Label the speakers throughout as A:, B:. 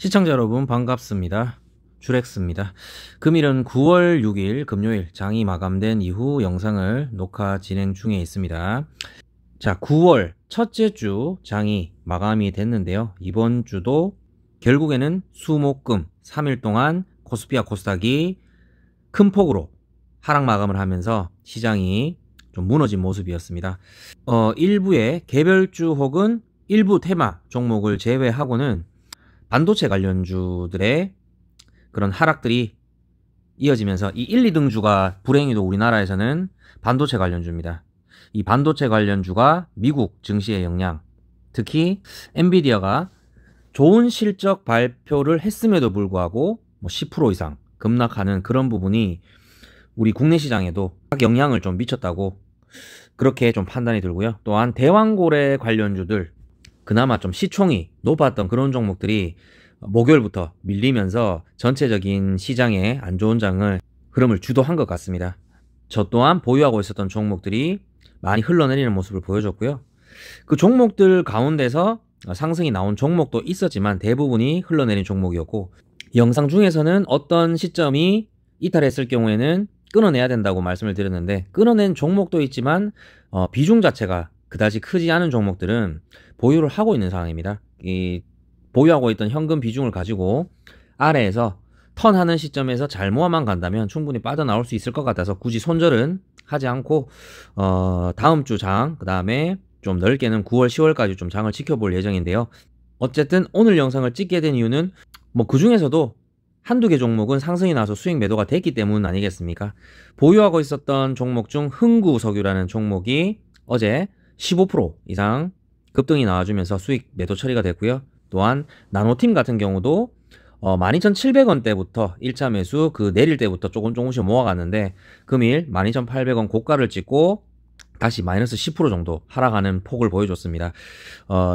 A: 시청자 여러분 반갑습니다. 주렉스입니다. 금일은 9월 6일 금요일 장이 마감된 이후 영상을 녹화 진행 중에 있습니다. 자, 9월 첫째 주 장이 마감이 됐는데요. 이번 주도 결국에는 수목금 3일 동안 코스피와 코스닥이 큰 폭으로 하락 마감을 하면서 시장이 좀 무너진 모습이었습니다. 일부의 개별주 혹은 일부 테마 종목을 제외하고는 반도체 관련주들의 그런 하락들이 이어지면서 이 1, 2등주가 불행히도 우리나라에서는 반도체 관련주입니다. 이 반도체 관련주가 미국 증시의 영향, 특히 엔비디아가 좋은 실적 발표를 했음에도 불구하고 10% 이상 급락하는 그런 부분이 우리 국내 시장에도 영향을 좀 미쳤다고 그렇게 좀 판단이 들고요. 또한 대왕고래 관련주들 그나마 좀 시총이 높았던 그런 종목들이 목요일부터 밀리면서 전체적인 시장에 안 좋은 흐름을 주도한 것 같습니다. 저 또한 보유하고 있었던 종목들이 많이 흘러내리는 모습을 보여줬고요. 그 종목들 가운데서 상승이 나온 종목도 있었지만 대부분이 흘러내린 종목이었고, 영상 중에서는 어떤 시점이 이탈했을 경우에는 끊어내야 된다고 말씀을 드렸는데, 끊어낸 종목도 있지만 비중 자체가 그다지 크지 않은 종목들은 보유를 하고 있는 상황입니다. 보유하고 있던 현금 비중을 가지고 아래에서 턴하는 시점에서 잘 모아만 간다면 충분히 빠져나올 수 있을 것 같아서 굳이 손절은 하지 않고 다음 주 장, 그 다음에 좀 넓게는 9월 10월까지 좀 장을 지켜볼 예정인데요. 어쨌든 오늘 영상을 찍게 된 이유는 그 중에서도 한두 개 종목은 상승이 나서 수익 매도가 됐기 때문 아니겠습니까? 보유하고 있었던 종목 중 흥구석유라는 종목이 어제 15% 이상 급등이 나와주면서 수익 매도 처리가 됐고요. 또한 나노팀 같은 경우도 12,700원대부터 1차 매수 내릴 때부터 조금씩 모아갔는데 금일 12,800원 고가를 찍고 다시 마이너스 10% 정도 하락하는 폭을 보여줬습니다.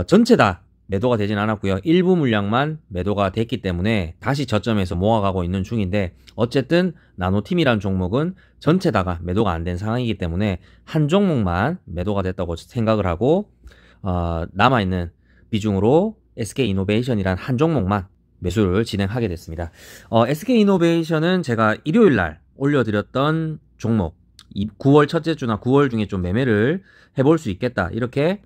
A: 전체 다 매도가 되진 않았고요. 일부 물량만 매도가 됐기 때문에 다시 저점에서 모아가고 있는 중인데, 어쨌든 나노팀이라는 종목은 전체 다가 매도가 안 된 상황이기 때문에 한 종목만 매도가 됐다고 생각을 하고 남아있는 비중으로 SK이노베이션이란 한 종목만 매수를 진행하게 됐습니다. SK이노베이션은 제가 일요일날 올려드렸던 종목, 9월 첫째 주나 9월 중에 좀 매매를 해볼 수 있겠다, 이렇게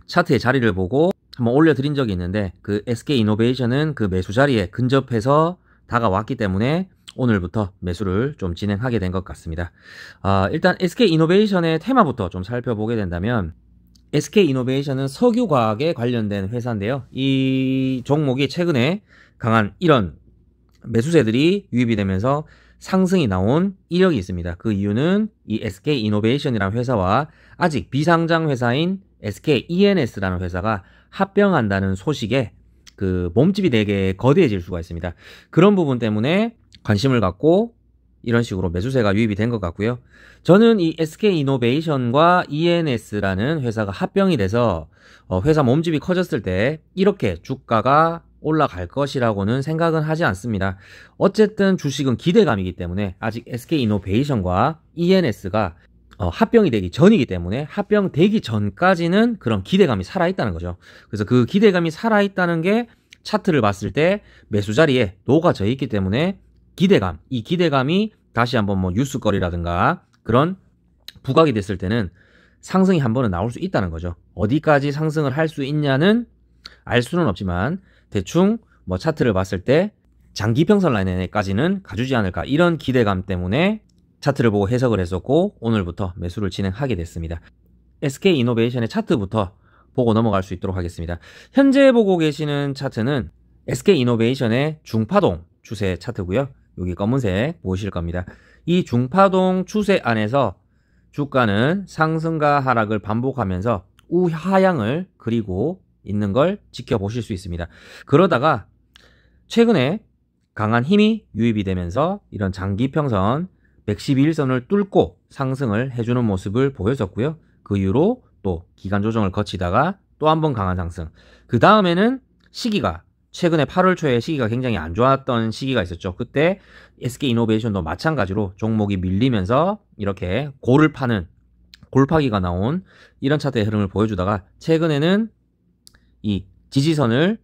A: 차트의 자리를 보고 한번 올려드린 적이 있는데, 그 SK이노베이션은 그 매수 자리에 근접해서 다가왔기 때문에 오늘부터 매수를 좀 진행하게 된 것 같습니다. 일단 SK이노베이션의 테마부터 좀 살펴보게 된다면, SK이노베이션은 석유과학에 관련된 회사인데요. 이 종목이 최근에 강한 이런 매수세들이 유입이 되면서 상승이 나온 이력이 있습니다. 그 이유는 이 SK이노베이션이라는 회사와 아직 비상장 회사인 SKENS라는 회사가 합병한다는 소식에 그 몸집이 되게 거대해질 수가 있습니다. 그런 부분 때문에 관심을 갖고 이런 식으로 매수세가 유입이 된 것 같고요. 저는 이 SK이노베이션과 ENS라는 회사가 합병이 돼서 회사 몸집이 커졌을 때 이렇게 주가가 올라갈 것이라고는 생각은 하지 않습니다. 어쨌든 주식은 기대감이기 때문에 아직 SK이노베이션과 ENS가 합병이 되기 전이기 때문에 합병되기 전까지는 그런 기대감이 살아있다는 거죠. 그래서 그 기대감이 살아있다는 게 차트를 봤을 때 매수 자리에 녹아져 있기 때문에 이 기대감이 다시 한번 뉴스거리라든가 그런 부각이 됐을 때는 상승이 한 번은 나올 수 있다는 거죠. 어디까지 상승을 할 수 있냐는 알 수는 없지만 대충 차트를 봤을 때 장기평선 라인에까지는 가주지 않을까, 이런 기대감 때문에 차트를 보고 해석을 했었고 오늘부터 매수를 진행하게 됐습니다. SK이노베이션의 차트부터 보고 넘어갈 수 있도록 하겠습니다. 현재 보고 계시는 차트는 SK이노베이션의 중파동 추세 차트고요. 여기 검은색 보이실 겁니다. 이 중파동 추세 안에서 주가는 상승과 하락을 반복하면서 우하향을 그리고 있는 걸 지켜보실 수 있습니다. 그러다가 최근에 강한 힘이 유입이 되면서 이런 장기평선 112일선을 뚫고 상승을 해주는 모습을 보여줬고요. 그 이후로 또 기간 조정을 거치다가 또 한 번 강한 상승. 그 다음에는 최근에 8월 초에 시기가 굉장히 안 좋았던 시기가 있었죠. 그때 SK이노베이션도 마찬가지로 종목이 밀리면서 이렇게 골파기가 나온 이런 차트의 흐름을 보여주다가 최근에는 이 지지선을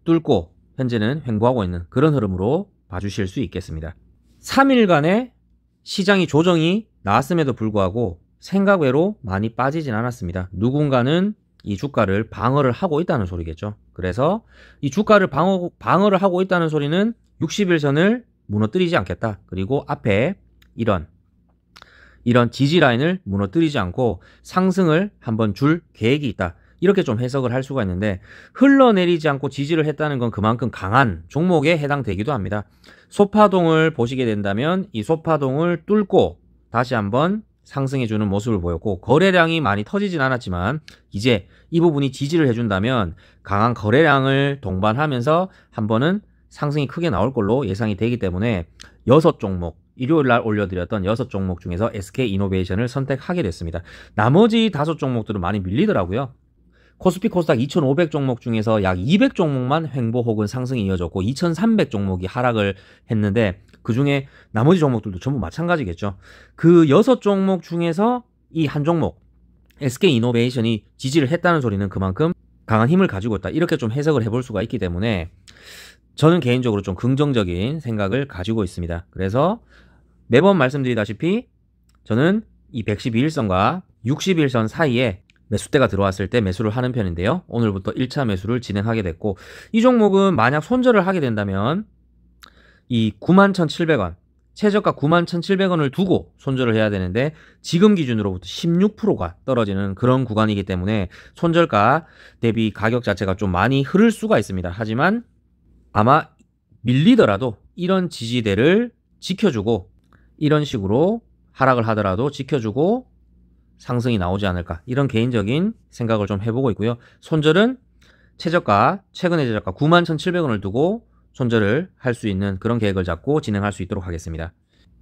A: 뚫고 현재는 횡보하고 있는 그런 흐름으로 봐주실 수 있겠습니다. 3일간의 시장이 조정이 나왔음에도 불구하고 생각외로 많이 빠지진 않았습니다. 누군가는 이 주가를 방어를 하고 있다는 소리겠죠. 그래서 이 주가를 방어를 하고 있다는 소리는 60일선을 무너뜨리지 않겠다. 그리고 앞에 이런 지지 라인을 무너뜨리지 않고 상승을 한번 줄 계획이 있다. 이렇게 좀 해석을 할 수가 있는데, 흘러내리지 않고 지지를 했다는 건 그만큼 강한 종목에 해당되기도 합니다. 소파동을 보시게 된다면 이 소파동을 뚫고 다시 한번 상승해주는 모습을 보였고, 거래량이 많이 터지진 않았지만 이제 이 부분이 지지를 해준다면 강한 거래량을 동반하면서 한 번은 상승이 크게 나올 걸로 예상이 되기 때문에 6종목, 일요일날 올려드렸던 6종목 중에서 SK이노베이션을 선택하게 됐습니다. 나머지 5종목들은 많이 밀리더라고요. 코스피 코스닥 2500종목 중에서 약 200종목만 횡보 혹은 상승이 이어졌고 2300종목이 하락을 했는데, 그 중에 나머지 종목들도 전부 마찬가지겠죠. 그 6종목 중에서 이 한 종목 SK이노베이션이 지지를 했다는 소리는 그만큼 강한 힘을 가지고 있다. 이렇게 좀 해석을 해볼 수가 있기 때문에 저는 개인적으로 좀 긍정적인 생각을 가지고 있습니다. 그래서 매번 말씀드리다시피 저는 이 112일선과 60일선 사이에 매수대가 들어왔을 때 매수를 하는 편인데요. 오늘부터 1차 매수를 진행하게 됐고, 이 종목은 만약 손절을 하게 된다면 이 91,700원, 최저가 91,700원을 두고 손절을 해야 되는데 지금 기준으로부터 16%가 떨어지는 그런 구간이기 때문에 손절가 대비 가격 자체가 좀 많이 흐를 수가 있습니다. 하지만 아마 밀리더라도 이런 지지대를 지켜주고, 이런 식으로 하락을 하더라도 지켜주고 상승이 나오지 않을까, 이런 개인적인 생각을 좀 해보고 있고요. 손절은 최저가, 최근의 최저가 91,700원을 두고 손절을 할 수 있는 그런 계획을 잡고 진행할 수 있도록 하겠습니다.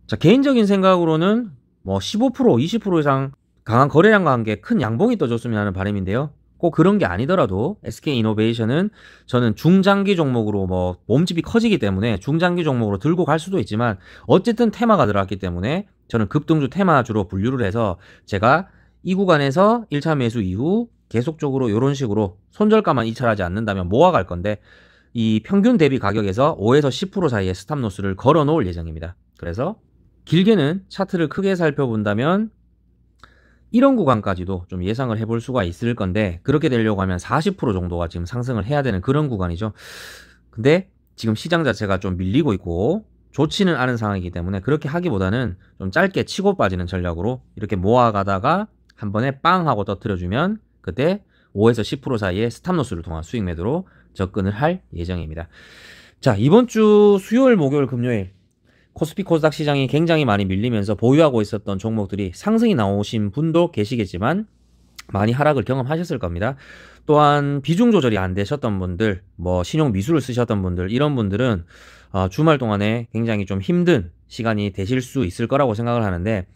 A: 자, 개인적인 생각으로는 뭐 15%, 20% 이상 강한 거래량과 함께 큰 양봉이 떠줬으면 하는 바람인데요. 꼭 그런 게 아니더라도 SK이노베이션은 저는 중장기 종목으로 뭐 몸집이 커지기 때문에 중장기 종목으로 들고 갈 수도 있지만, 어쨌든 테마가 들어왔기 때문에 저는 급등주 테마주로 분류를 해서 제가 이 구간에서 1차 매수 이후 계속적으로 이런 식으로 손절가만 이탈하지 않는다면 모아갈 건데, 이 평균 대비 가격에서 5에서 10% 사이의 스탑로스를 걸어 놓을 예정입니다. 그래서 길게는 차트를 크게 살펴본다면 이런 구간까지도 좀 예상을 해볼 수가 있을 건데, 그렇게 되려고 하면 40% 정도가 지금 상승을 해야 되는 그런 구간이죠. 근데 지금 시장 자체가 좀 밀리고 있고 좋지는 않은 상황이기 때문에 그렇게 하기보다는 좀 짧게 치고 빠지는 전략으로 이렇게 모아가다가 한 번에 빵 하고 터뜨려주면 그때 5에서 10% 사이의 스탑로스를 통한 수익 매도로 접근을 할 예정입니다. 자, 이번 주 수요일, 목요일, 금요일 코스피 코스닥 시장이 굉장히 많이 밀리면서 보유하고 있었던 종목들이 상승이 나오신 분도 계시겠지만 많이 하락을 경험하셨을 겁니다. 또한 비중 조절이 안 되셨던 분들, 뭐 신용 미수를 쓰셨던 분들, 이런 분들은 주말 동안에 굉장히 좀 힘든 시간이 되실 수 있을 거라고 생각을 하는데,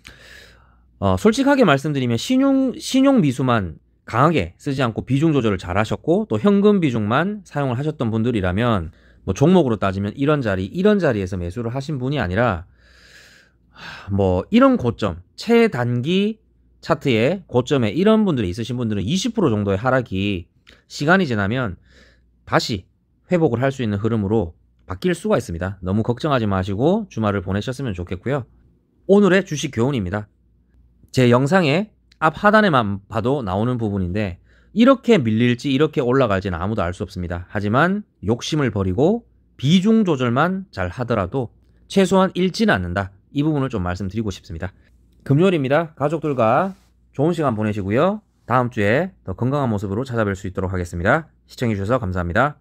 A: 솔직하게 말씀드리면 신용 미수만 강하게 쓰지 않고 비중 조절을 잘 하셨고 또 현금 비중만 사용을 하셨던 분들이라면 뭐 종목으로 따지면 이런 자리에서 매수를 하신 분이 아니라 뭐 이런 고점, 최단기 차트의 고점에 이런 분들이 있으신 분들은 20% 정도의 하락이 시간이 지나면 다시 회복을 할 수 있는 흐름으로 바뀔 수가 있습니다. 너무 걱정하지 마시고 주말을 보내셨으면 좋겠고요. 오늘의 주식 교훈입니다. 제 영상의 앞 하단에만 봐도 나오는 부분인데, 이렇게 밀릴지 이렇게 올라갈지는 아무도 알 수 없습니다. 하지만 욕심을 버리고 비중 조절만 잘 하더라도 최소한 잃지는 않는다. 이 부분을 좀 말씀드리고 싶습니다. 금요일입니다. 가족들과 좋은 시간 보내시고요. 다음 주에 더 건강한 모습으로 찾아뵐 수 있도록 하겠습니다. 시청해주셔서 감사합니다.